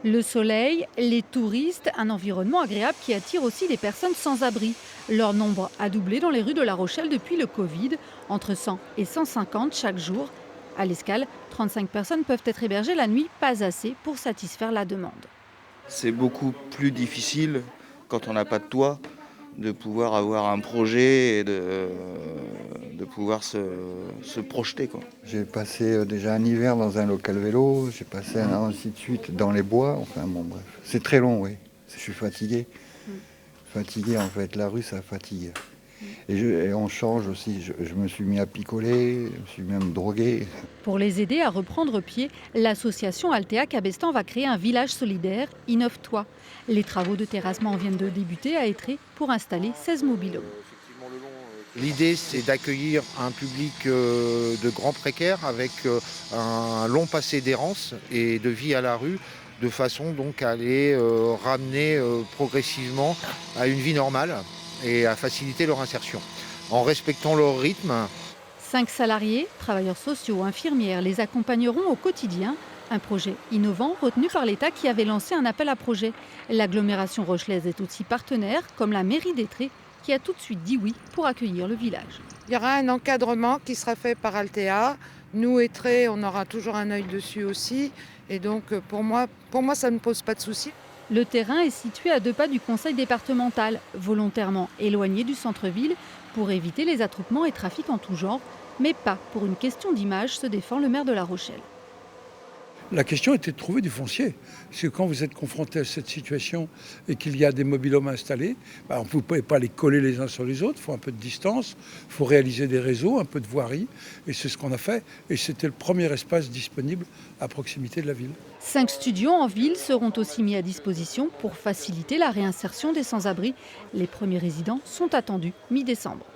Le soleil, les touristes, un environnement agréable qui attire aussi les personnes sans abri. Leur nombre a doublé dans les rues de La Rochelle depuis le Covid, entre 100 et 150 chaque jour. À l'Escale, 35 personnes peuvent être hébergées la nuit, pas assez pour satisfaire la demande. C'est beaucoup plus difficile quand on n'a pas de toit de pouvoir avoir un projet et de pouvoir se projeter, quoi. J'ai passé déjà un hiver dans un local vélo, j'ai passé ainsi de suite dans les bois, enfin bon bref. C'est très long, oui. Je suis fatigué. Fatigué en fait, la rue ça fatigue. Et on change aussi, je me suis mis à picoler, je me suis même drogué. Pour les aider à reprendre pied, l'association Altea Cabestan va créer un village solidaire Innove-toi. Les travaux de terrassement viennent de débuter à Étré pour installer 16 mobil-homes. L'idée, c'est d'accueillir un public de grands précaires avec un long passé d'errance et de vie à la rue, de façon donc à les ramener progressivement à une vie normale et à faciliter leur insertion, en respectant leur rythme. 5 salariés, travailleurs sociaux, infirmières, les accompagneront au quotidien. Un projet innovant retenu par l'État qui avait lancé un appel à projet. L'agglomération rochelaise est aussi partenaire, comme la mairie d'Étré, qui a tout de suite dit oui pour accueillir le village. Il y aura un encadrement qui sera fait par Altea. Nous, Étré, on aura toujours un œil dessus aussi. Et donc, pour moi, ça ne pose pas de souci. Le terrain est situé à 2 pas du conseil départemental, volontairement éloigné du centre-ville pour éviter les attroupements et trafics en tout genre, mais pas pour une question d'image, se défend le maire de La Rochelle. La question était de trouver du foncier. Parce que quand vous êtes confronté à cette situation et qu'il y a des mobil-homes installés, vous ne pouvez pas les coller les uns sur les autres, il faut un peu de distance, il faut réaliser des réseaux, un peu de voirie. Et c'est ce qu'on a fait. Et c'était le premier espace disponible à proximité de la ville. 5 studios en ville seront aussi mis à disposition pour faciliter la réinsertion des sans-abri. Les premiers résidents sont attendus mi-décembre.